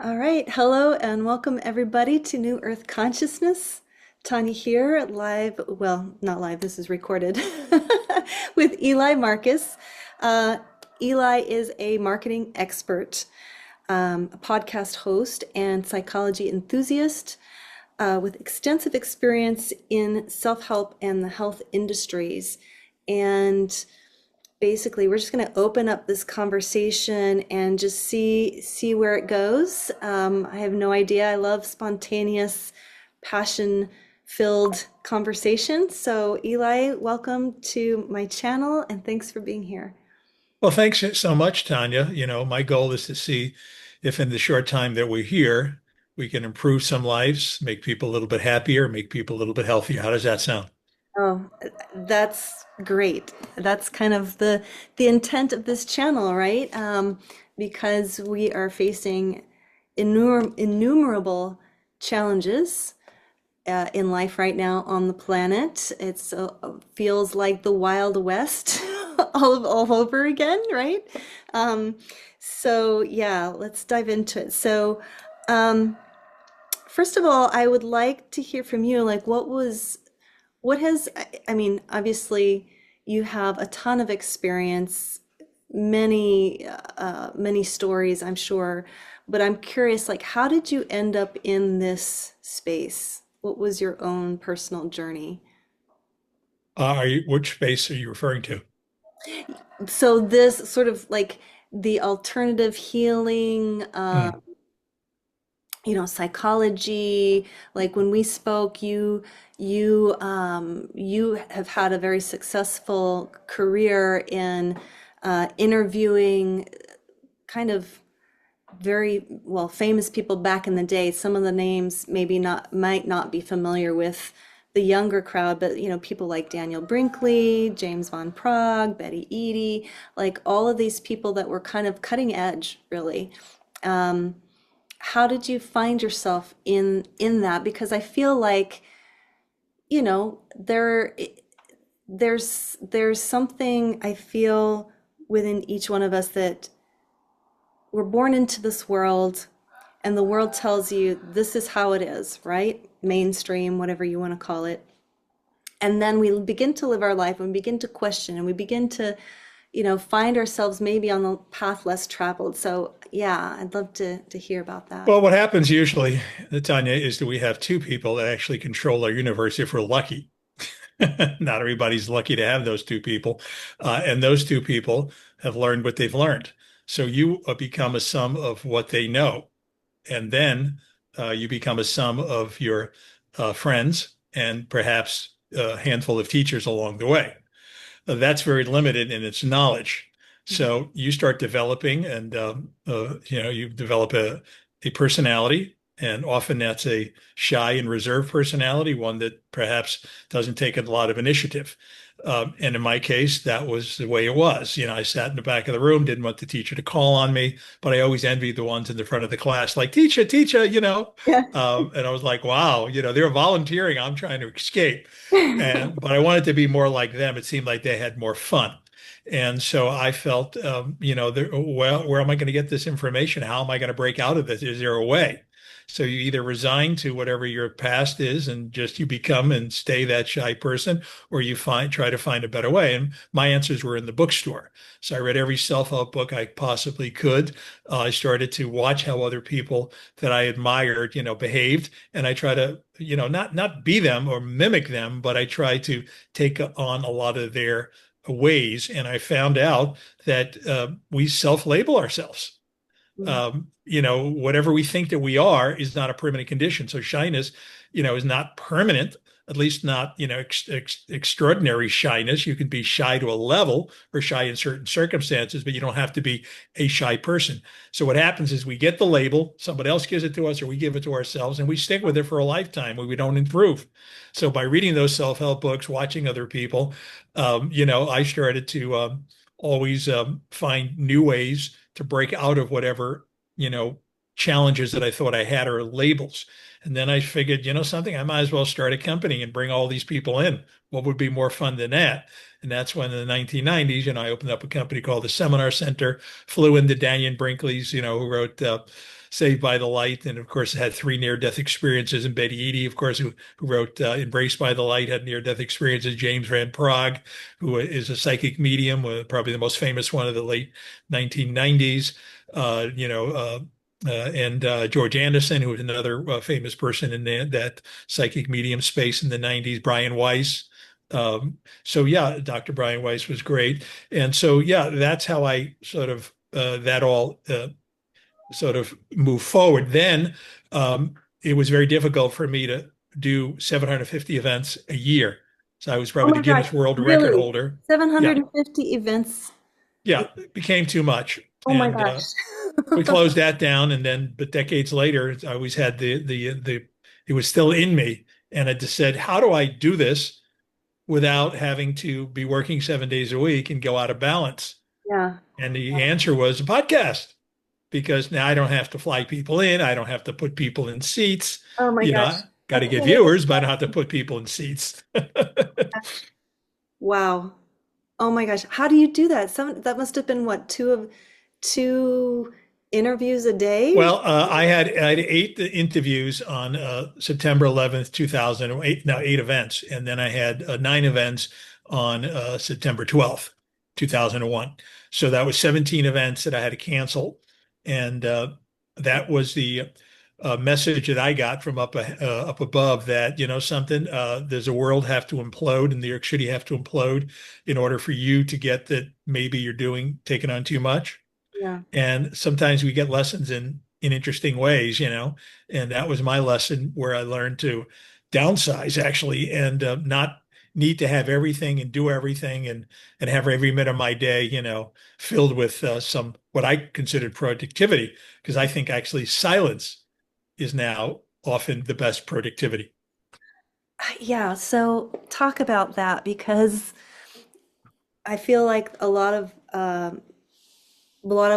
All right. Hello and welcome everybody to New Earth Consciousness. Tanya here, live, well, not live, this is recorded, with Eli Marcus. Uh, Eli is a marketing expert, a podcast host, and psychology enthusiast with extensive experience in self-help and the health industries. And basically we're just going to open up this conversation and just see where it goes. I have no idea. I love spontaneous, passion filled conversation. So Eli, welcome to my channel and thanks for being here. Well, thanks so much, Tanya. My goal is to see if in the short time that we're here, we can improve some lives, make people a little bit happier, make people a little bit healthier. How does that sound? Oh, that's great. That's kind of the intent of this channel, right? Because we are facing innumerable challenges in life right now on the planet. It's feels like the Wild West all over again, right? Um, so yeah, let's dive into it. So um, first of all, I would like to hear from you, like what has, I mean, obviously you have a ton of experience, many stories, I'm sure, but I'm curious, like, how did you end up in this space? What was your own personal journey? Which space are you referring to? So this sort of like the alternative healing, Hmm. psychology, like when we spoke, you have had a very successful career in interviewing kind of very well famous people back in the day. Some of the names maybe not might not be familiar with the younger crowd, but people like Daniel Brinkley, James Von Prague, Betty Eadie, like all of these people that were kind of cutting edge, really. How did you find yourself in that? Because I feel like, there's something I feel within each one of us that we're born into this world and the world tells you this is how it is, right? Mainstream, whatever you want to call it. And then we begin to live our life and we begin to question and we begin to, find ourselves maybe on the path less traveled. So yeah, I'd love to hear about that. Well, what happens usually, Tanya, is that we have two people that actually control our universe if we're lucky. Not everybody's lucky to have those two people. And those two people have learned what they've learned. So you become a sum of what they know. And then you become a sum of your friends and perhaps a handful of teachers along the way. That's very limited in its knowledge. So you start developing, and you develop a personality, and often that's a shy and reserved personality, one that perhaps doesn't take a lot of initiative. And in my case, that was the way it was. I sat in the back of the room, didn't want the teacher to call on me, but I always envied the ones in the front of the class, like, teacher, teacher. Yeah. And I was like, wow, they're volunteering. I'm trying to escape. But I wanted to be more like them. It seemed like they had more fun. And so I felt, well, where am I going to get this information? How am I going to break out of this? Is there a way? So you either resign to whatever your past is and just you become and stay that shy person, or you try to find a better way. And my answers were in the bookstore. So I read every self-help book I possibly could. I started to watch how other people that I admired, behaved, and I try to, not be them or mimic them, but I try to take on a lot of their ways. And I found out that we self-label ourselves. Whatever we think that we are is not a permanent condition. So shyness, is not permanent, at least not, extraordinary shyness. You can be shy to a level or shy in certain circumstances, but you don't have to be a shy person. So what happens is we get the label, somebody else gives it to us, or we give it to ourselves, and we stick with it for a lifetime where we don't improve. So by reading those self-help books, watching other people, I started to always find new ways to break out of whatever, you know, challenges that I thought I had or labels. And then I figured, something, I might as well start a company and bring all these people in. What would be more fun than that? And that's when in the 1990s, I opened up a company called the Seminar Center, flew into Daniel Brinkley's, who wrote Saved by the Light, and of course had three near-death experiences. And Betty Eadie, of course, who wrote Embraced by the Light, had near-death experiences. James Van Prague, who is a psychic medium, probably the most famous one of the late 1990s. You know, and George Anderson, who was another famous person in that psychic medium space in the 90s. Brian Weiss. So yeah, Dr. Brian Weiss was great. And so yeah, that's how I sort of that all sort of move forward. Then it was very difficult for me to do 750 events a year. So I was Oh probably the my gosh, Guinness World Record really? holder. Yeah, 750 events. yeah, it became too much. Oh my And gosh. we closed that down. And then, but decades later, I always had it was still in me. And I just said, how do I do this without having to be working 7 days a week and go out of balance? Yeah. And the answer was a podcast, because now I don't have to fly people in. I don't have to put people in seats. Oh my You know, gosh. I I got to get can't even. viewers, but I don't have to put people in seats. Wow. Oh my gosh. How do you do that? That must have been what, two interviews a day? Well, I had eight interviews on September 11th, 2008. Now eight events, and then I had nine events on September 12th, 2001. So that was 17 events that I had to cancel, and that was the message that I got from up above, that something, there's a world have to implode, and New York City have to implode in order for you to get that maybe you're taking on too much. Yeah. And sometimes we get lessons in interesting ways, and that was my lesson, where I learned to downsize actually, and not need to have everything and do everything, and have every minute of my day, filled with some what I considered productivity, because I think actually silence is now often the best productivity. Yeah. So talk about that because I feel like a lot of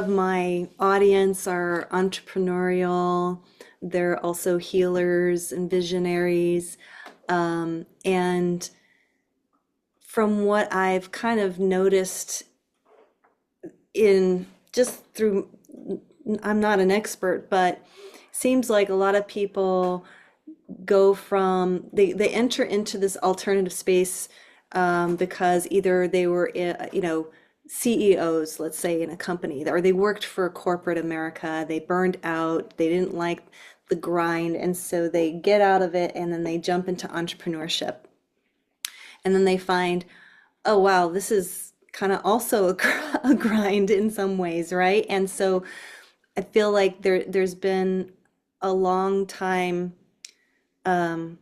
my audience are entrepreneurial. They're also healers and visionaries. And from what I've kind of noticed in just through, I'm not an expert, but seems like a lot of people they enter into this alternative space because either they were CEOs, let's say, in a company, or they worked for corporate America, they burned out, they didn't like the grind, and so they get out of it and then they jump into entrepreneurship. And then they find, oh wow, this is kind of also a grind in some ways, right? And so I feel like there's been a long time um,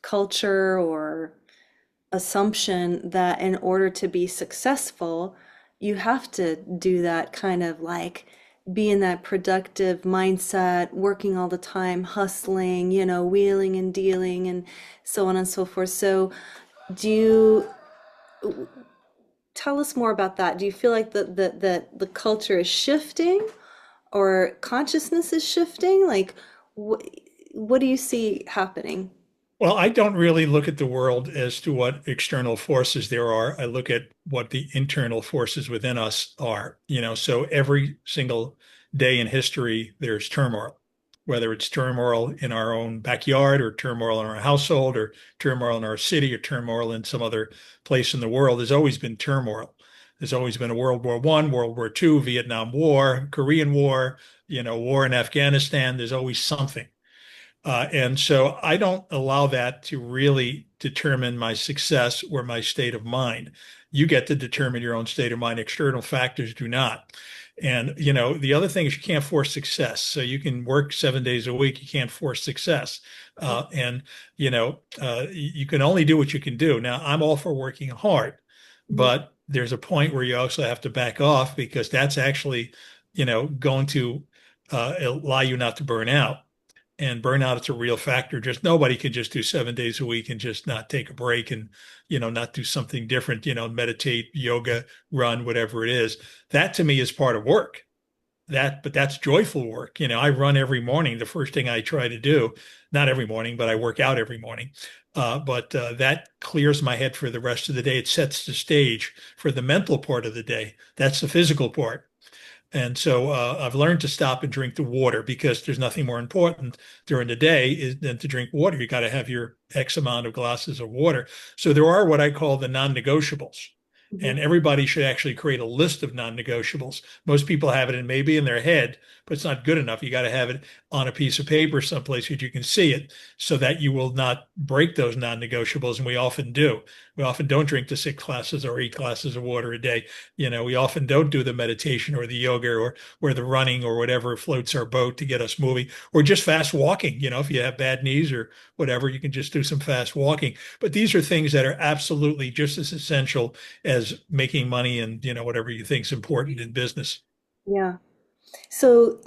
culture or assumption that in order to be successful, you have to do that kind of like be in that productive mindset, working all the time, hustling, wheeling and dealing and so on and so forth. So, do you tell us more about that? Do you feel like the culture is shifting or consciousness is shifting? Like, what, what do you see happening? Well, I don't really look at the world as to what external forces there are. I look at what the internal forces within us are. So every single day in history, there's turmoil, whether it's turmoil in our own backyard, or turmoil in our household, or turmoil in our city, or turmoil in some other place in the world. There's always been turmoil. There's always been a World War I, World War II, Vietnam War, Korean War, war in Afghanistan. There's always something. And so I don't allow that to really determine my success or my state of mind. You get to determine your own state of mind. External factors do not. And, the other thing is you can't force success. So you can work 7 days a week. You can't force success. And, you can only do what you can do. Now, I'm all for working hard, Mhm. but there's a point where you also have to back off, because that's actually, going to allow you not to burn out. And burnout is a real factor. Just nobody can just do 7 days a week and just not take a break, and not do something different, meditate, yoga, run, whatever it is. That to me is part of work. But that's joyful work. I run every morning. The first thing I try to do, not every morning, but I work out every morning. But that clears my head for the rest of the day. It sets the stage for the mental part of the day. That's the physical part. And so I've learned to stop and drink the water because there's nothing more important during the day than to drink water. You got to have your X amount of glasses of water. So there are what I call the non-negotiables. Mhm. And everybody should actually create a list of non-negotiables. Most people have it in maybe in their head, but it's not good enough. You got to have it on a piece of paper someplace that you can see it so that you will not break those non-negotiables. And we often do. We often don't drink the 6 glasses or 8 glasses of water a day. We often don't do the meditation or the yoga or the running or whatever floats our boat to get us moving, or just fast walking. If you have bad knees or whatever, you can just do some fast walking. But these are things that are absolutely just as essential as making money and, whatever you think is important in business. Yeah. So,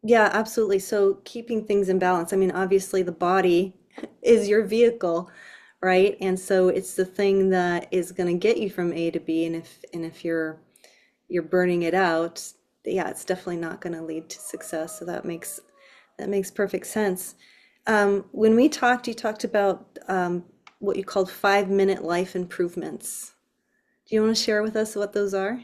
yeah, absolutely. So keeping things in balance. I mean, obviously the body is your vehicle, right? And so it's the thing that is going to get you from A to B. And if you're burning it out, yeah, it's definitely not going to lead to success. So that makes perfect sense. When we talked, you talked about what you called 5-minute life improvements. Do you want to share with us what those are?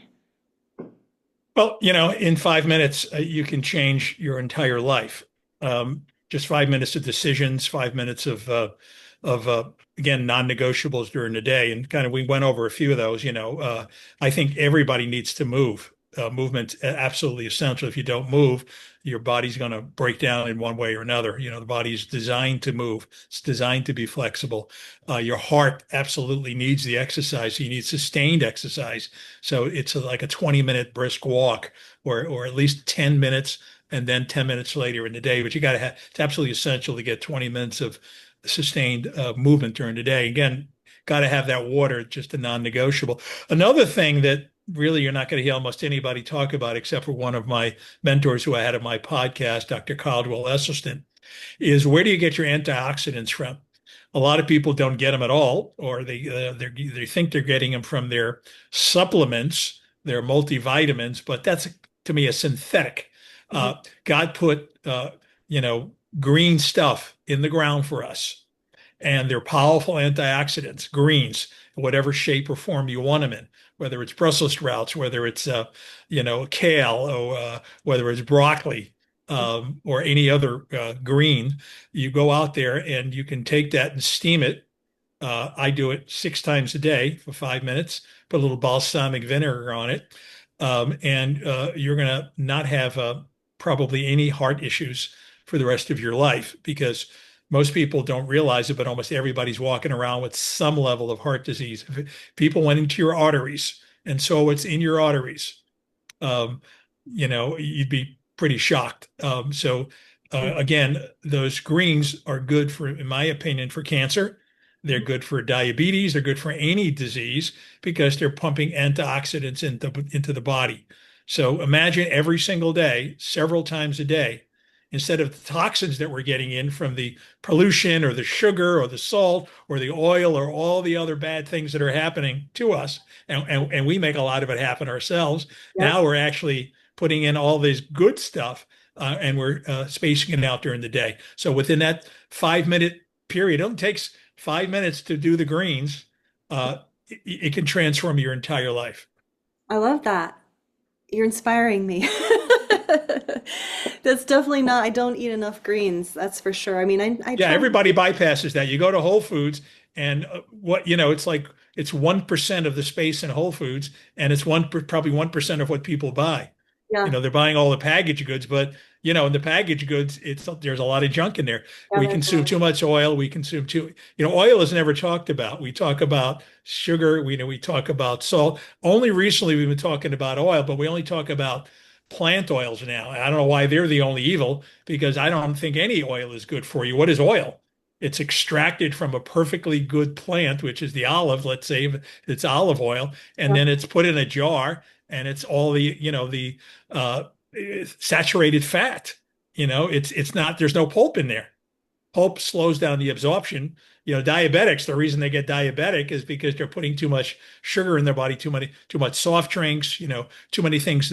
Well, in 5 minutes, you can change your entire life. Just 5 minutes of decisions, 5 minutes of again, non-negotiables during the day. And kind of, we went over a few of those. I think everybody needs to move. Movement absolutely essential. If you don't move, your body's going to break down in one way or another. The body is designed to move. It's designed to be flexible. Your heart absolutely needs the exercise. You need sustained exercise. So it's like a 20-minute brisk walk or at least 10 minutes and then 10 minutes later in the day. But you got to have, it's absolutely essential to get 20 minutes of sustained movement during the day. Again, got to have that water, just a non-negotiable. Another thing that really you're not going to hear almost anybody talk about, except for one of my mentors who I had on my podcast, Dr. Caldwell Esselstyn, is where do you get your antioxidants from? A lot of people don't get them at all, or they think they're getting them from their supplements, their multivitamins, but that's to me a synthetic. Mhm. Uh, God put green stuff in the ground for us, and they're powerful antioxidants, greens, whatever shape or form you want them in, whether it's Brussels sprouts, whether it's kale, or whether it's broccoli, or any other green. You go out there and you can take that and steam it. I do it 6 times a day for 5 minutes, put a little balsamic vinegar on it, and you're going to not have probably any heart issues for the rest of your life because most people don't realize it, but almost everybody's walking around with some level of heart disease. If people went into your arteries and saw what's in your arteries, um, you'd be pretty shocked. Again, those greens are good for, in my opinion, for cancer. They're good for diabetes. They're good for any disease because they're pumping antioxidants into the body. So imagine every single day, several times a day, instead of the toxins that we're getting in from the pollution or the sugar or the salt or the oil or all the other bad things that are happening to us, and we make a lot of it happen ourselves. Yep. Now we're actually putting in all this good stuff, and we're spacing it out during the day. So within that 5 minute period, it only takes 5 minutes to do the greens. It can transform your entire life. I love that. You're inspiring me. That's definitely not, I don't eat enough greens, that's for sure. I mean, I Yeah, try. everybody bypasses that. You go to Whole Foods, and it's like it's 1% of the space in Whole Foods, and it's probably 1% of what people buy. Yeah, They're buying all the packaged goods, but in the packaged goods, there's a lot of junk in there. yeah, We there's consume too much oil. We consume oil is never talked about. We talk about sugar. We talk about salt. Only recently we've been talking about oil, but we only talk about plant oils now. I don't know why they're the only evil because I don't think any oil is good for you. What is oil? It's extracted from a perfectly good plant, which is the olive, let's say it's olive oil, and yeah, then it's put in a jar and it's all the uh, saturated fat. It's not, there's no pulp in there. Pulp slows down the absorption. Diabetics, the reason they get diabetic is because they're putting too much sugar in their body, too much soft drinks, too many things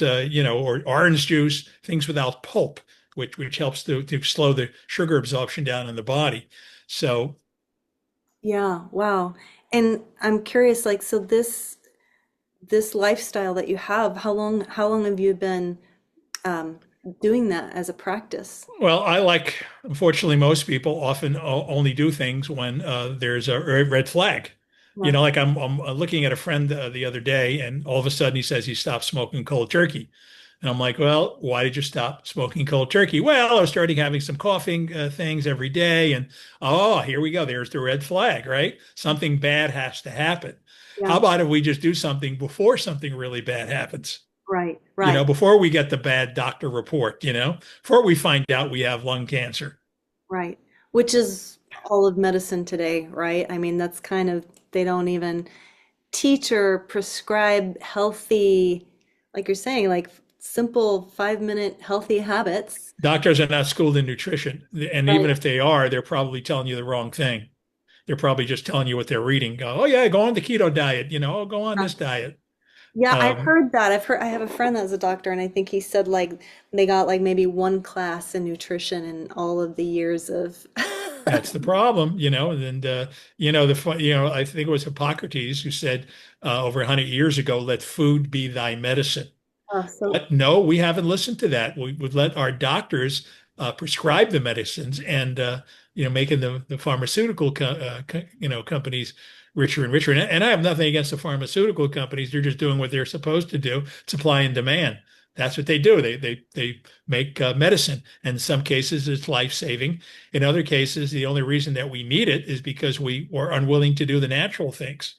or orange juice, things without pulp, which helps to slow the sugar absorption down in the body. So yeah, wow. And I'm curious, like, so this lifestyle that you have, how long have you been um, doing that as a practice? Well, unfortunately, most people often only do things when there's a red flag. Yeah, Like I'm looking at a friend the other day, and all of a sudden he says he stopped smoking cold turkey. And I'm like, well, why did you stop smoking cold turkey? Well, I was starting having some coughing things every day. And oh, here we go. There's the red flag, right? Something bad has to happen. How yeah, about if we just do something before something really bad happens? right, right, Before we get the bad doctor report, before we find out we have lung cancer. right. Which is all of medicine today, right? I mean, that's kind of, they don't even teach or prescribe healthy, like you're saying, like simple 5-minute healthy habits. Doctors are not schooled in nutrition. And even Right. if they are, they're probably telling you the wrong thing. They're probably just telling you what they're reading. Go, oh, yeah, go on the keto diet, oh, go on this diet. Yeah, I've Um, heard that. I have a friend that's a doctor, and I think he said like they got like maybe one class in nutrition in all of the years of. That's the problem, and I think it was Hippocrates who said over 100 years ago, let food be thy medicine. Oh, so But no, we haven't listened to that. We would let our doctors prescribe the medicines and making the pharmaceutical companies richer and richer. And I have nothing against the pharmaceutical companies. They're just doing what they're supposed to do, supply and demand. That's what they do. They make medicine. And in some cases, it's life-saving. In other cases, the only reason that we need it is because we were unwilling to do the natural things.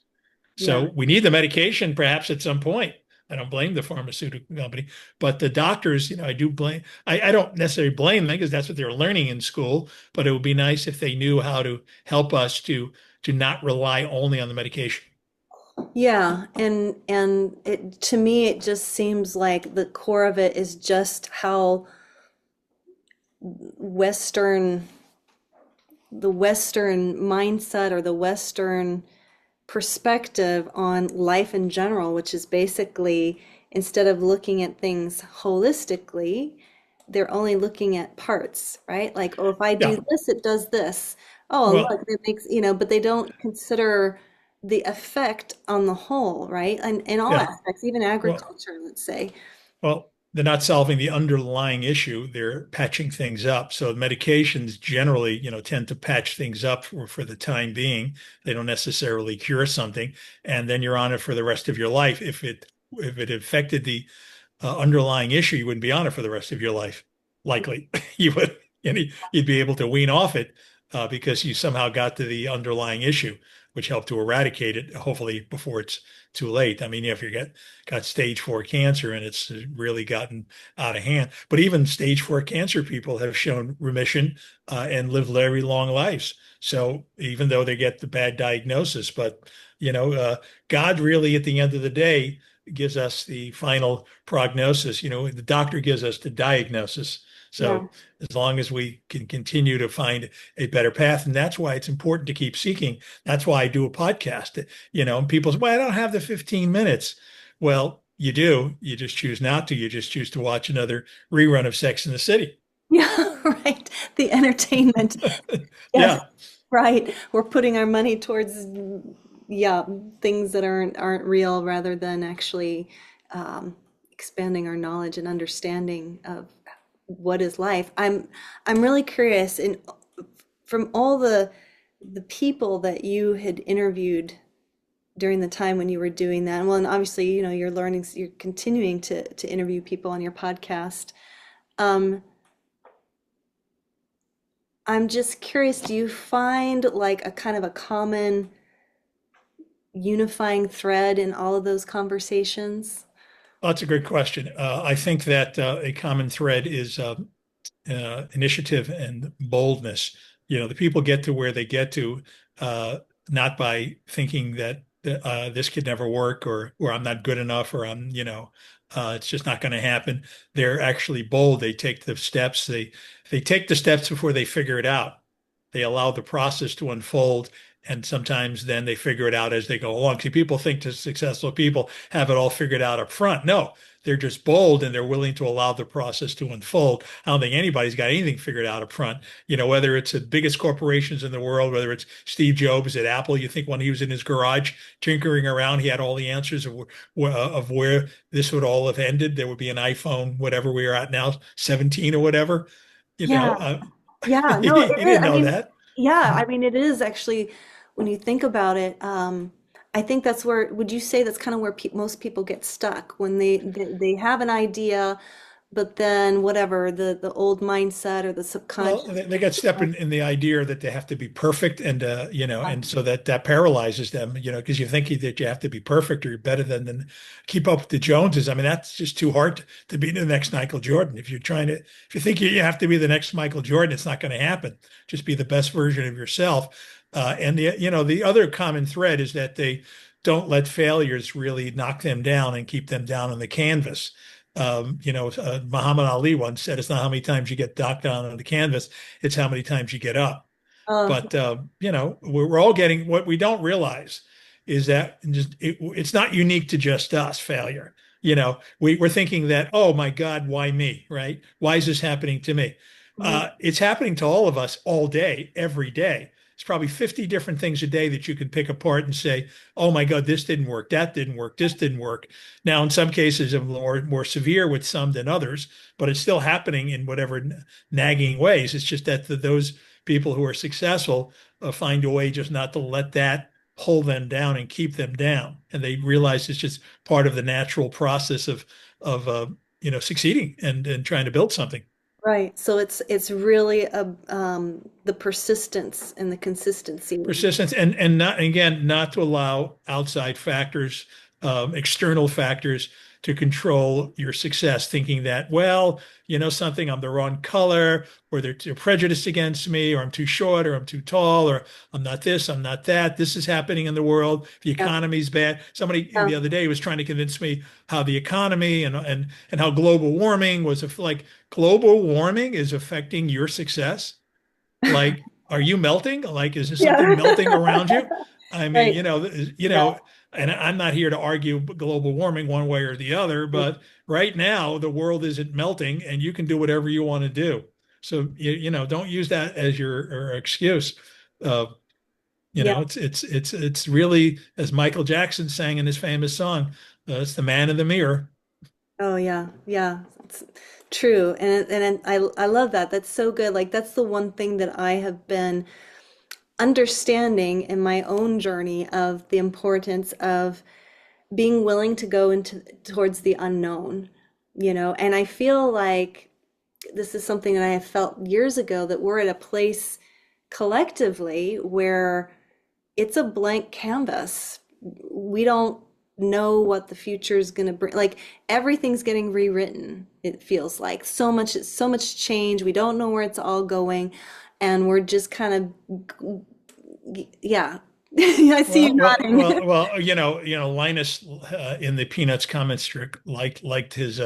yeah, So we need the medication perhaps at some point. I don't blame the pharmaceutical company, but the doctors, I do blame. I don't necessarily blame them because that's what they're learning in school. But it would be nice if they knew how to help us to not rely only on the medication. yeah, and it to me it just seems like the core of it is just how Western the Western mindset or the Western perspective on life in general, which is basically instead of looking at things holistically, they're only looking at parts, right? Like, oh, if I do Yeah. this, it does this. Oh, look, Well, it makes, but they don't consider the effect on the whole, right? And in all yeah. aspects, even Well, agriculture, let's say. Well, they're not solving the underlying issue. They're patching things up. So medications generally, tend to patch things up for the time being. They don't necessarily cure something, and then you're on it for the rest of your life. If it affected the underlying issue, you wouldn't be on it for the rest of your life. Likely, you would, you'd be able to wean off it because you somehow got to the underlying issue, which helped to eradicate it, hopefully before it's too late. I mean, if you got stage 4 cancer and it's really gotten out of hand, but even stage 4 cancer people have shown remission and live very long lives. So even though they get the bad diagnosis, but God really, at the end of the day, gives us the final prognosis. The doctor gives us the diagnosis. Yeah. So as long as we can continue to find a better path, and that's why it's important to keep seeking. That's why I do a podcast. And people say, "Well, I don't have the 15 minutes." Well, you do. You just choose not to. You just choose to watch another rerun of Sex in the City. Yeah, right. The entertainment. Yes, Yeah. right. We're putting our money towards, yeah, things that aren't real rather than actually um, expanding our knowledge and understanding of what is life. I'm really curious, and from all the people that you had interviewed during the time when you were doing that, well, and obviously, you're learning, you're continuing to interview people on your podcast. Um, I'm just curious, do you find like a kind of a common unifying thread in all of those conversations? Well, that's a good question. I think that a common thread is initiative and boldness. The people get to where they get to not by thinking that this could never work or I'm not good enough or it's just not going to happen. They're actually bold. They take the steps. They take the steps before they figure it out. They allow the process to unfold And sometimes then they figure it out as they go along. See, people think that successful people have it all figured out up front. No, they're just bold and they're willing to allow the process to unfold. I don't think anybody's got anything figured out up front. Whether it's the biggest corporations in the world, whether it's Steve Jobs at Apple, you think when he was in his garage tinkering around, he had all the answers of where this would all have ended. There would be an iPhone, whatever we are at now, 17 or whatever. You know, Yeah. uh, Yeah, he no, it is. didn't I know mean, that. yeah, I mean, it is actually, when you think about it, I think that's where, would you say that's kind of where pe most people get stuck when they have an idea, but then whatever, the old mindset or the Well, subconscious. they got stuck in the idea that they have to be perfect, and and so that paralyzes them, because you think that you have to be perfect or you're better than keep up with the Joneses. I mean, that's just too hard to be the next Michael Jordan. If you think you have to be the next Michael Jordan, it's not going to happen. Just be the best version of yourself. And the other common thread is that they don't let failures really knock them down and keep them down on the canvas. Muhammad Ali once said, "It's not how many times you get knocked down on the canvas; it's how many times you get up." Oh, But we're all getting what we don't realize is that it's not unique to just us. Failure. We're thinking that, oh my God, why me? Right? Why is this happening to me? mhm. It's happening to all of us all day, every day. It's probably 50 different things a day that you can pick apart and say, oh my God, this didn't work, that didn't work, this didn't work. Now, in some cases, it's more severe with some than others, but it's still happening in whatever nagging ways. It's just that those people who are successful find a way just not to let that pull them down and keep them down, and they realize it's just part of the natural process of succeeding and trying to build something. Right. So it's really the persistence and the consistency. Persistence and not again not to allow outside factors, external factors to control your success, thinking that, well, something, I'm the wrong color, or they're prejudiced against me, or I'm too short, or I'm too tall, or I'm not this, I'm not that, this is happening in the world, the Yeah. economy's bad. Somebody Yeah. the other day was trying to convince me how the economy and how global warming was like global warming is affecting your success. Like, are you melting? Like, is there something Yeah. melting around you? I mean, Right. Yeah. and I'm not here to argue global warming one way or the other, but right now the world isn't melting and you can do whatever you want to do. So, don't use that as your excuse. Uh, Yeah. it's really, as Michael Jackson sang in his famous song, it's the man in the mirror. Oh yeah, yeah, it's true, and I love that. That's so good. Like that's the one thing that I have been understanding in my own journey of the importance of being willing to go into towards the unknown, And I feel like this is something that I have felt years ago that we're at a place collectively where it's a blank canvas. We don't know what the future is going to bring. Like everything's getting rewritten, it feels like. So much change. We don't know where it's all going. And we're just kind of, yeah. I see you nodding. Linus in the Peanuts comic strip liked his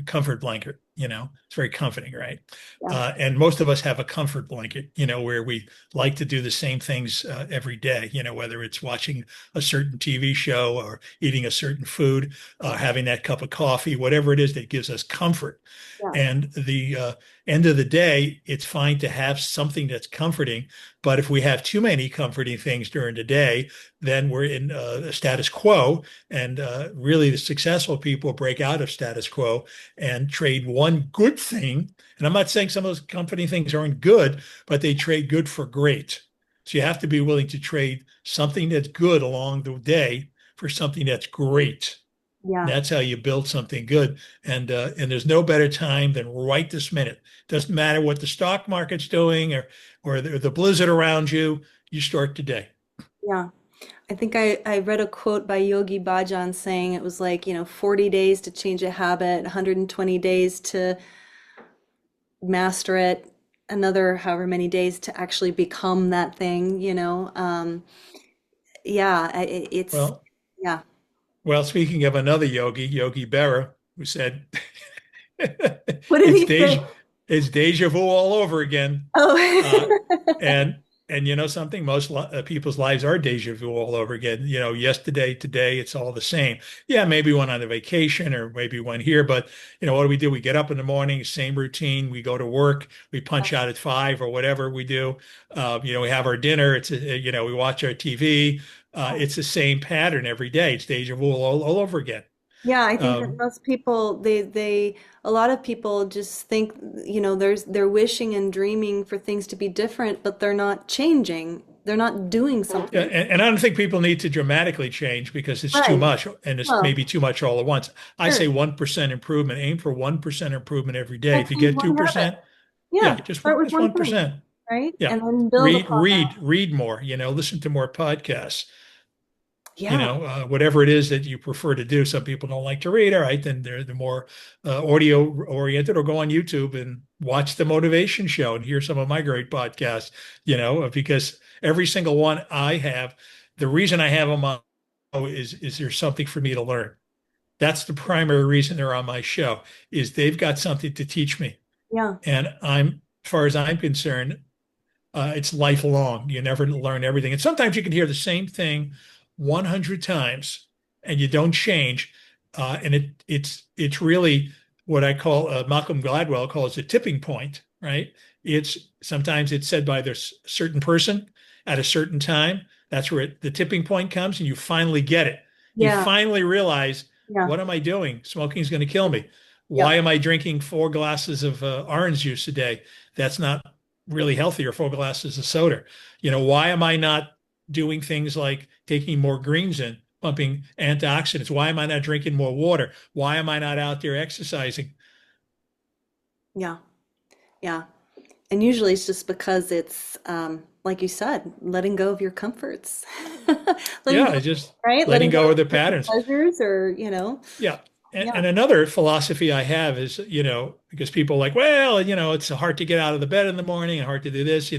comfort blanket. It's very comforting, right? Yeah, And most of us have a comfort blanket, where we like to do the same things every day. Whether it's watching a certain TV show or eating a certain food, having that cup of coffee, whatever it is that gives us comfort. yeah, And the end of the day, it's fine to have something that's comforting. But if we have too many comforting things during the day, then we're in a status quo. And really, the successful people break out of status quo and trade one good thing. And I'm not saying some of those comforting things aren't good, but they trade good for great. So you have to be willing to trade something that's good along the day for something that's great. yeah, That's how you build something good. And there's no better time than right this minute. Doesn't matter what the stock market's doing or the blizzard around you. You start today. yeah. I think I read a quote by Yogi Bhajan saying it was like, 40 days to change a habit, 120 days to master it, another however many days to actually become that thing. Yeah, it's, Well, yeah. well, speaking of another yogi, Yogi Berra, who said What did it's he say? deja, it's deja vu all over again. Uh, Oh, and And you know something? People's lives are deja vu all over again. You know, yesterday, today, it's all the same. Yeah, maybe one on a vacation or maybe one here, but you know, what do? We get up in the morning, same routine. We go to work, we punch out at 5 or whatever we do. You know, we have our dinner. You know, we watch our TV. It's the same pattern every day. It's deja vu all over again. Yeah, I think that Um, most people, a lot of people just think, they're wishing and dreaming for things to be different, but they're not changing. They're not doing Yeah, something. and I don't think people need to dramatically change because it's too Right. much and it's Well, maybe too much all at once. I sure. say 1% improvement. Aim for 1% improvement every day. Like If you change get one habit. 2%, yeah, Yeah, start with just one thing, 1%. right? Yeah. And then build upon that. Read more, you know, listen to more podcasts, you Yeah, know, whatever it is that you prefer to do. Some people don't like to read. All right, then they're the more audio oriented, or go on YouTube and watch the motivation show and hear some of my great podcasts, you know, because every single one I have, the reason I have them on is there's something for me to learn. That's the primary reason they're on my show, is they've got something to teach me. yeah, And as far as I'm concerned, it's lifelong. You never learn everything. And sometimes you can hear the same thing 100 times and you don't change. And it's really what I call, Malcolm Gladwell calls a tipping point, right? It's sometimes it's said by this certain person at a certain time. That's where the tipping point comes, and you finally get it. You yeah, finally realize, yeah, what am I doing? Smoking is going to kill me. Why yep, am I drinking 4 glasses of orange juice a day? That's not really healthy, or 4 glasses of soda. You know, why am I not doing things like taking more greens in, pumping antioxidants? Why am I not drinking more water? Why am I not out there exercising? yeah, yeah. And usually it's just because it's, like you said, letting go of your comforts. Letting Yeah, go, it's just right? letting Letting go go of of the certain patterns. pleasures or, Yeah. yeah, And another philosophy I have is, you know, because people are like, well, you know, it's hard to get out of the bed in the morning and hard to do this.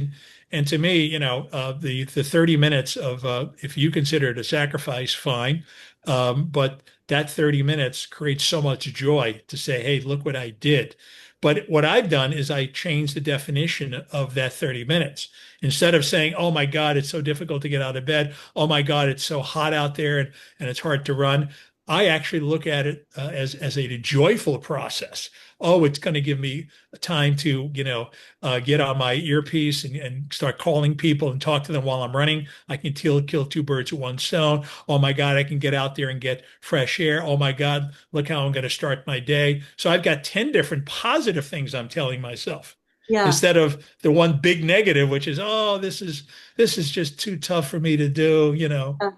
And to me, you know, the 30 minutes of, if you consider it a sacrifice, fine. But that 30 minutes creates so much joy to say, hey, look what I did. But what I've done is I changed the definition of that 30 minutes. Instead of saying, oh my God, it's so difficult to get out of bed. Oh my God, it's so hot out there and it's hard to run. I actually look at it as a joyful process. Oh, it's going to give me time to, you know, get on my earpiece and start calling people and talk to them while I'm running. I can kill two birds with one stone. Oh my God, I can get out there and get fresh air. Oh my God, look how I'm going to start my day. So I've got 10 different positive things I'm telling myself, yeah. instead of the one big negative, which is, oh, this is just too tough for me to do, you know. Yeah.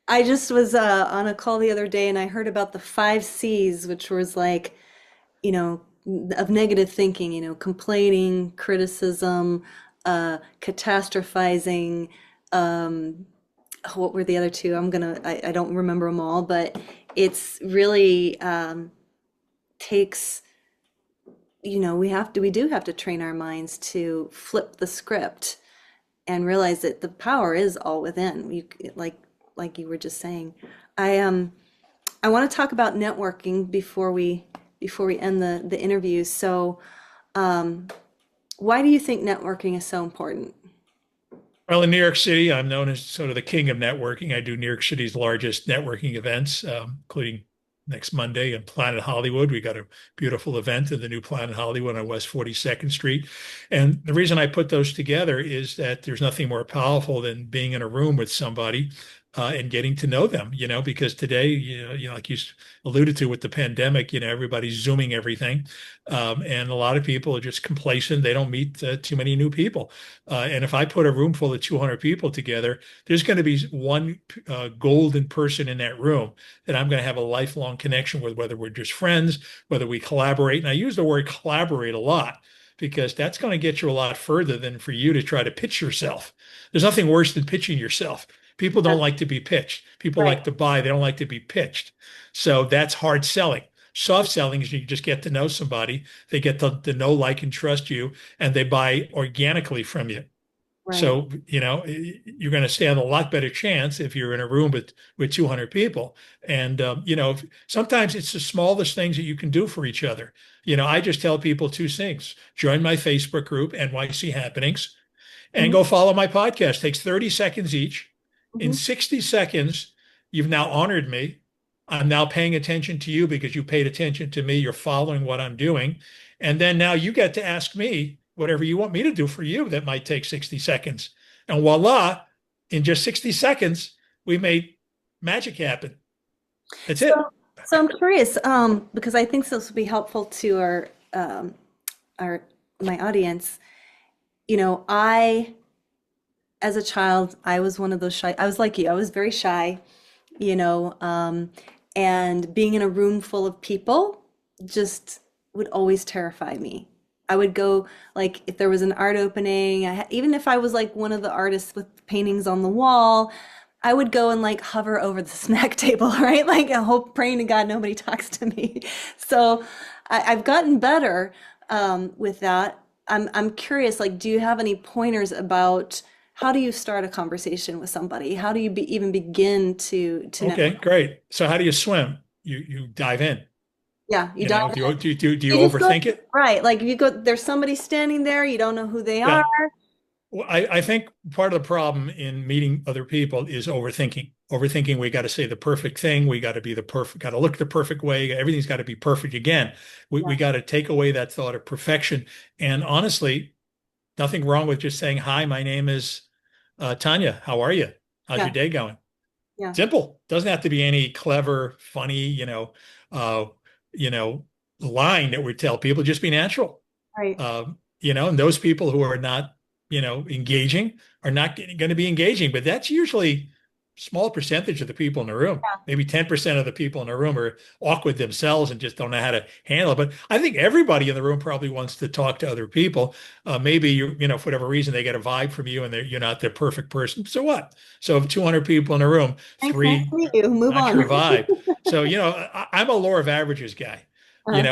I just was on a call the other day and I heard about the 5 C's, which was like, you know, of negative thinking, complaining, criticism, catastrophizing. Um, what were the other two? I don't remember them all, but it's really takes, we do have to train our minds to flip the script and realize that the power is all within. Like you were just saying. I I want to talk about networking before we end the interview. So, why do you think networking is so important? Well, in New York City, I'm known as sort of the king of networking. I do New York City's largest networking events, including next Monday in Planet Hollywood. We got a beautiful event in the new Planet Hollywood on West 42nd Street. And the reason I put those together is that there's nothing more powerful than being in a room with somebody and getting to know them, you know, because today, like you alluded to with the pandemic, you know, everybody's Zooming everything. And a lot of people are just complacent. They don't meet too many new people. And if I put a room full of 200 people together, there's going to be one golden person in that room that I'm going to have a lifelong connection with, whether we're just friends, whether we collaborate. And I use the word collaborate a lot because that's going to get you a lot further than for you to try to pitch yourself. There's nothing worse than pitching yourself. People don't like to be pitched. People Right, like to buy. They don't like to be pitched. So that's hard selling. Soft selling is you just get to know somebody. They get to know, like, and trust you, and they buy organically from you. right. So, you know, you're going to stand a lot better chance if you're in a room with 200 people. And, you know, sometimes it's the smallest things that you can do for each other. You know, I just tell people two things: join my Facebook group, NYC Happenings, and Hmm. go follow my podcast. Takes 30 seconds each. In Hmm. 60 seconds, you've now honored me. I'm now paying attention to you because you paid attention to me. You're following what I'm doing. And then now you get to ask me whatever you want me to do for you that might take 60 seconds. And voila, in just 60 seconds, we made magic happen. That's So, it. so I'm curious, because I think this will be helpful to our my audience. As a child, I was one of those shy. I was like you. I was very shy, you know, um, and being in a room full of people just would always terrify me. I would go, like, if there was an art opening, even if I was like one of the artists with paintings on the wall, I would go and like hover over the snack table, right? Like, I hope, praying to God nobody talks to me. So I've gotten better with that. I'm curious, like, do you have any pointers about how do you start a conversation with somebody? How do you even begin to Okay, network? great. So how do you swim? You dive in. Yeah, you You dive know, in. do you You just go, overthink it? right, like you go, there's somebody standing there, you don't know who they are. Yeah. Well, I think part of the problem in meeting other people is overthinking. Overthinking, we got to say the perfect thing. We got to be the perfect, got to look the perfect way. Everything's got to be perfect again. We Yeah, got to take away that thought of perfection. And honestly, nothing wrong with just saying, hi, my name is Tanya. How are you? How's yeah, your day going? yeah, Simple. Doesn't have to be any clever, funny, uh, you know, line that we tell people. Just be natural. right. And those people who are not, engaging are not going to be engaging. But that's usually a small percentage of the people in the room. Maybe 10% of the people in the room are awkward themselves and just don't know how to handle it. But I think everybody in the room probably wants to talk to other people. Maybe for whatever reason, they get a vibe from you and you're not the perfect person. So what? So if 200 people in a room, Thanks, nice to three meet you. Move not on. your vibe. So, I'm a law of averages guy, Uh,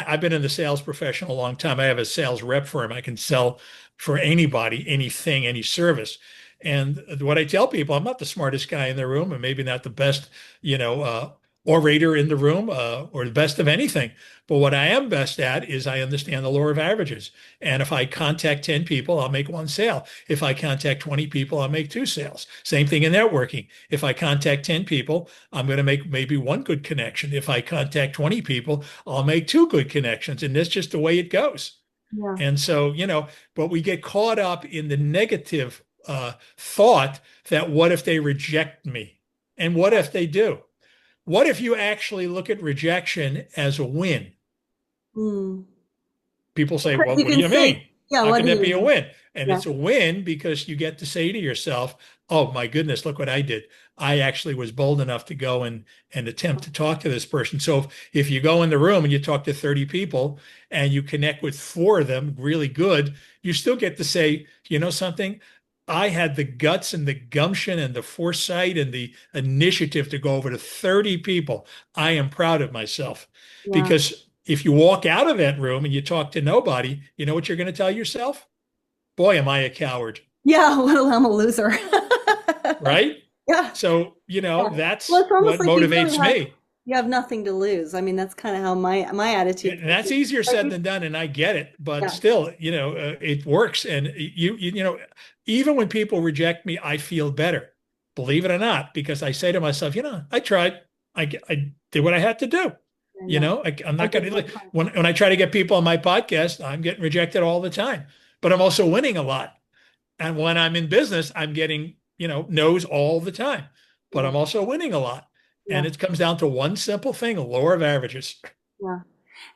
I've been in the sales profession a long time. I have a sales rep firm. I can sell for anybody, anything, any service. And what I tell people, I'm not the smartest guy in the room and maybe not the best, you know, uh, orator in the room or the best of anything. But what I am best at is I understand the law of averages. And if I contact 10 people, I'll make one sale. If I contact 20 people, I'll make two sales. Same thing in networking. If I contact 10 people, I'm going to make maybe one good connection. If I contact 20 people, I'll make two good connections. And that's just the way it goes. yeah, And so, but we get caught up in the negative thought that what if they reject me? And what if they do? What if you actually look at rejection as a win? mm. People say, Because well, you what do can you say, mean? yeah, How what can do that you be a mean? win? And Yeah, it's a win because you get to say to yourself, oh my goodness, look what I did. I actually was bold enough to go and attempt to talk to this person. So if you go in the room and you talk to 30 people and you connect with four of them really good, you still get to say, you know something? I had the guts and the gumption and the foresight and the initiative to go over to 30 people. I am proud of myself. yeah, Because if you walk out of that room and you talk to nobody, you know what you're going to tell yourself? Boy, am I a coward, yeah. What I'm a loser. right? Yeah, So, yeah. Well, that's it's almost what like motivates me. you have nothing to lose. I mean, that's kind of how my attitude And that's is. easier Like, said than done, and I get it. But yeah, still, it works. And even when people reject me, I feel better, believe it or not, because I say to myself, I tried. I did what I had to do. yeah. I'm I not did going my to, part. when I try to get people on my podcast, I'm getting rejected all the time, but I'm also winning a lot. And when I'm in business, I'm getting, no's all the time, but Yeah, I'm also winning a lot. And yeah, it comes down to one simple thing, a law of averages. yeah.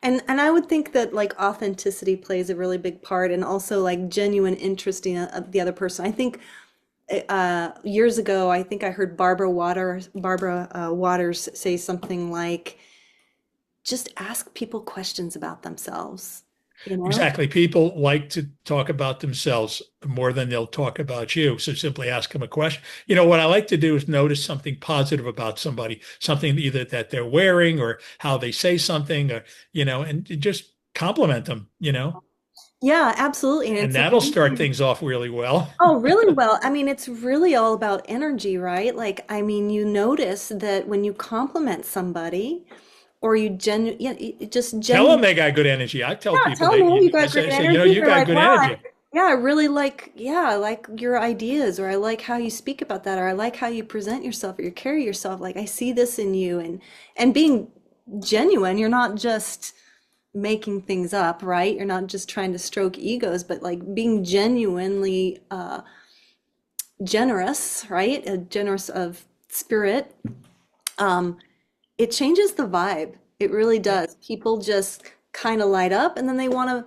And I would think that like authenticity plays a really big part, and also like genuine interest in the other person. I think years ago, I think I heard Barbara Waters say something like, "Just ask people questions about themselves." You know? Exactly. People like to talk about themselves more than they'll talk about you. So simply ask them a question. What I like to do is notice something positive about somebody, something either that they're wearing or how they say something, or, and just compliment them. Yeah, absolutely. And And it's that'll start amazing. things off really well. Oh, really well. I mean, it's really all about energy, right? Like, I mean, you notice that when you compliment somebody, or yeah, just Tell them genuinely, they got good energy. I tell yeah, people tell me you I got great say, energy. you They're got like, good wow, energy. Yeah, I really like, yeah, I like your ideas, or I like how you speak about that, or I like how you present yourself or you carry yourself. Like I see this in you, and being genuine, you're not just making things up, right? You're not just trying to stroke egos, but like being genuinely generous, right? Generous of spirit. Um, it changes the vibe. It really Yeah. does. People just kind of light up and then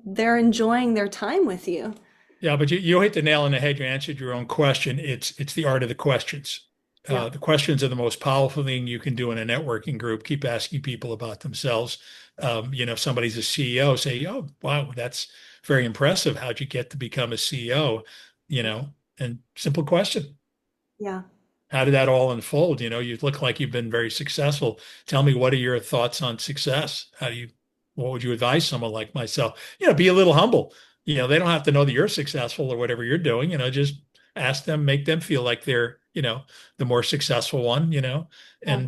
they're enjoying their time with you. Yeah, but you hit the nail on the head. You answered your own question. It's the art of the questions. Yeah. The questions are the most powerful thing you can do in a networking group. Keep asking people about themselves. If somebody's a CEO, say, "Oh, wow, that's very impressive. How'd you get to become a CEO?" And simple question. Yeah. How did that all unfold? You look like you've been very successful. Tell me, what are your thoughts on success? What would you advise someone like myself? Be a little humble. They don't have to know that you're successful or whatever you're doing. Just ask them, make them feel like they're, the more successful one, Yeah. and,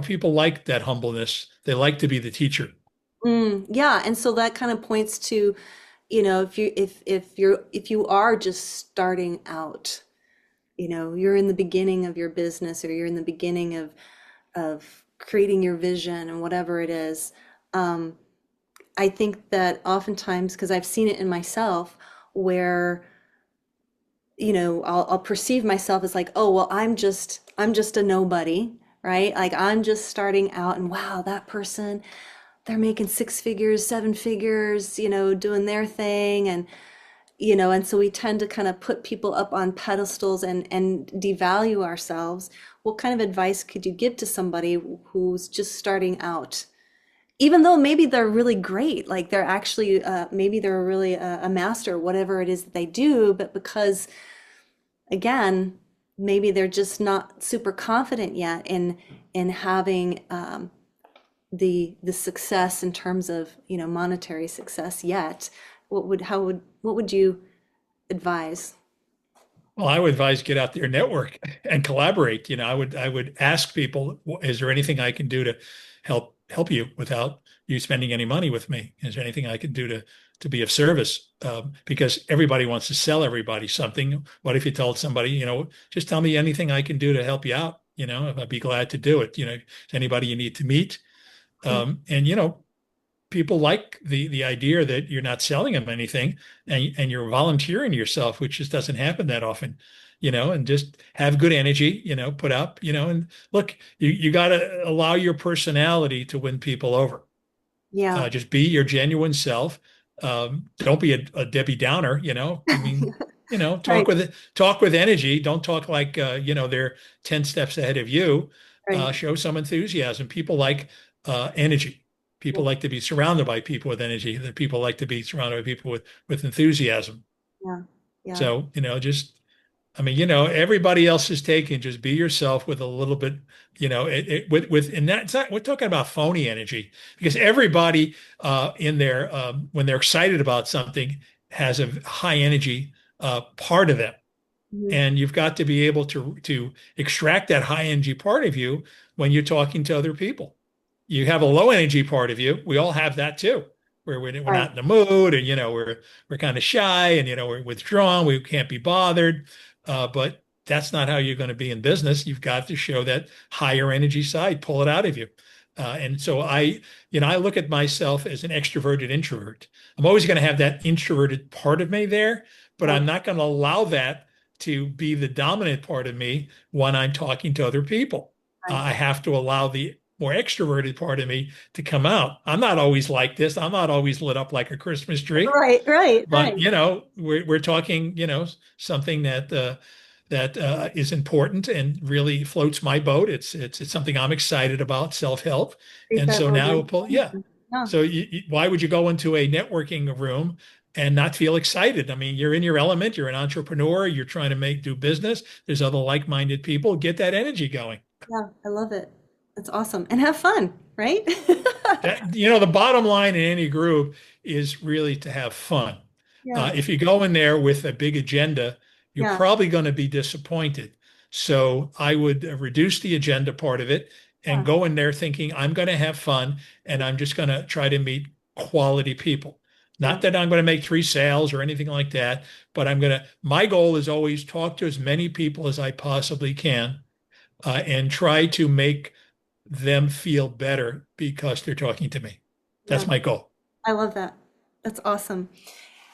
people like that humbleness. They like to be the teacher. Yeah, and so that kind of points to, if you are just starting out, you're in the beginning of your business or you're in the beginning of creating your vision and whatever it is. I think that oftentimes, because I've seen it in myself, where I'll perceive myself as like, oh, well, I'm just a nobody, right? Like I'm just starting out, and wow, that person, they're making six figures, seven figures, doing their thing, and so we tend to kind of put people up on pedestals and devalue ourselves. What kind of advice could you give to somebody who's just starting out? Even though maybe they're really great, like they're actually, maybe they're really a master, whatever it is that they do, but because again, maybe they're just not super confident yet in having the success in terms of monetary success yet. What would you advise? Well, I would advise get out there, network, and collaborate. I would ask people, is there anything I can do to help you without you spending any money with me? Is there anything I can do to be of service? Because everybody wants to sell everybody something. What if you told somebody, just tell me anything I can do to help you out? I'd be glad to do it. Is anybody you need to meet? And people like the idea that you're not selling them anything, and you're volunteering yourself, which just doesn't happen that often, and just have good energy, put up, and look, you got to allow your personality to win people over. Yeah. Just be your genuine self. Don't be a Debbie Downer, I mean, Right, talk with energy. Don't talk like they're 10 steps ahead of you. right. Show some enthusiasm. People like energy. Yeah, People like to be surrounded by people with energy. That people like to be surrounded by people with enthusiasm. yeah, yeah. So, just I mean, everybody else is taken. Just be yourself with a little bit, and that's not, we're talking about phony energy because everybody in there, when they're excited about something, has a high energy part of them. Mhm. And you've got to be able to extract that high energy part of you when you're talking to other people. You have a low energy part of you. We all have that too, where we're Right, not in the mood, and we're kind of shy, and we're withdrawn. We can't be bothered. But that's not how you're going to be in business. You've got to show that higher energy side, pull it out of you. And so I look at myself as an extroverted introvert. I'm always going to have that introverted part of me there, but yeah, I'm not going to allow that to be the dominant part of me when I'm talking to other people. right. I have to allow the more extroverted part of me to come out. I'm not always like this. I'm not always lit up like a Christmas tree, Right, right, but right. we're talking, something that is important and really floats my boat. It's something I'm excited about, self-help. Treat And that so now, moment. yeah. Yeah, So why would you go into a networking room and not feel excited? I mean, you're in your element, you're an entrepreneur, you're trying to do business. There's other like-minded people. Get that energy going. yeah, I love it. That's awesome. And have fun, right? The bottom line in any group is really to have fun. Yeah, If you go in there with a big agenda, you're yeah, probably going to be disappointed. So I would reduce the agenda part of it and yeah, go in there thinking I'm going to have fun and I'm just going to try to meet quality people. Yeah. Not that I'm going to make 3 sales or anything like that, but my goal is always talk to as many people as I possibly can, and try to make them feel better because they're talking to me. That's Yeah. my goal. I love that. That's awesome.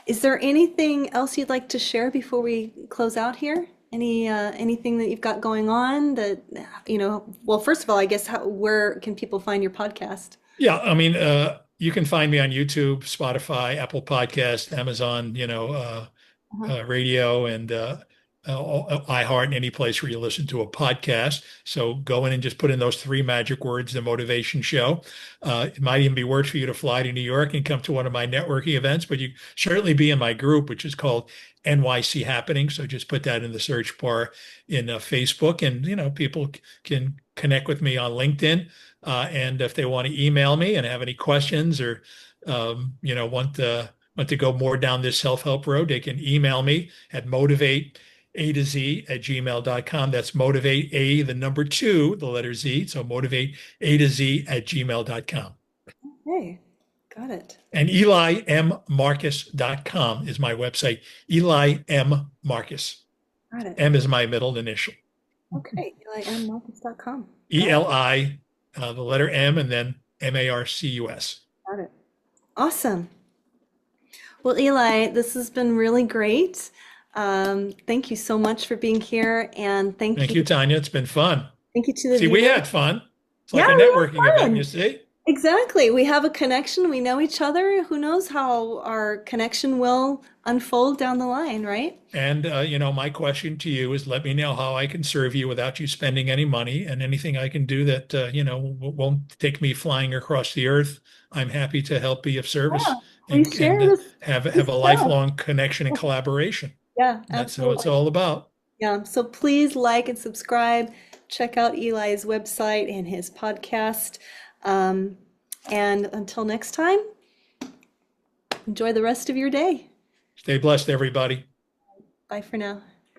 Is there anything else you'd like to share before we close out here? Anything that you've got going on that, well, first of all, I guess where can people find your podcast? Yeah, I mean, you can find me on YouTube, Spotify, Apple Podcast, Amazon, Uh-huh. radio, and iHeart, and any place where you listen to a podcast. So go in and just put in those three magic words, the motivation show. It might even be worth for you to fly to New York and come to one of my networking events, but you certainly be in my group, which is called NYC Happening. So just put that in the search bar in Facebook, and people can connect with me on LinkedIn. And if they want to email me and have any questions, or want to go more down this self-help road, they can email me at motivateA2Z@gmail.com. That's motivate A, the number two, the letter Z. So motivate A2Z@gmail.com. Hey, got it. And EliMMarcus.com is my website. Eli M. Marcus. Got it. M is my middle initial. Okay, EliMMarcus.com. Got it. ELI, the letter M, and then MARCUS. Got it. Awesome. Well, Eli, this has been really great. Thank you so much for being here, and Thank you, Tanya. It's been fun. thank you to the See, we viewers. had fun. It's like Yeah, a we had networking event, you fun. see? Exactly. We have a connection. We know each other. Who knows how our connection will unfold down the line, right? And, my question to you is, let me know how I can serve you without you spending any money, and anything I can do that, won't take me flying across the earth. I'm happy to help be of Yeah. service, Please share and have this a stuff. lifelong connection and collaboration. Yeah, And that's what it's absolutely. all about. Yeah. So please like and subscribe. Check out Eli's website and his podcast. Um, and until next time, enjoy the rest of your day. Stay blessed, everybody. Bye for now.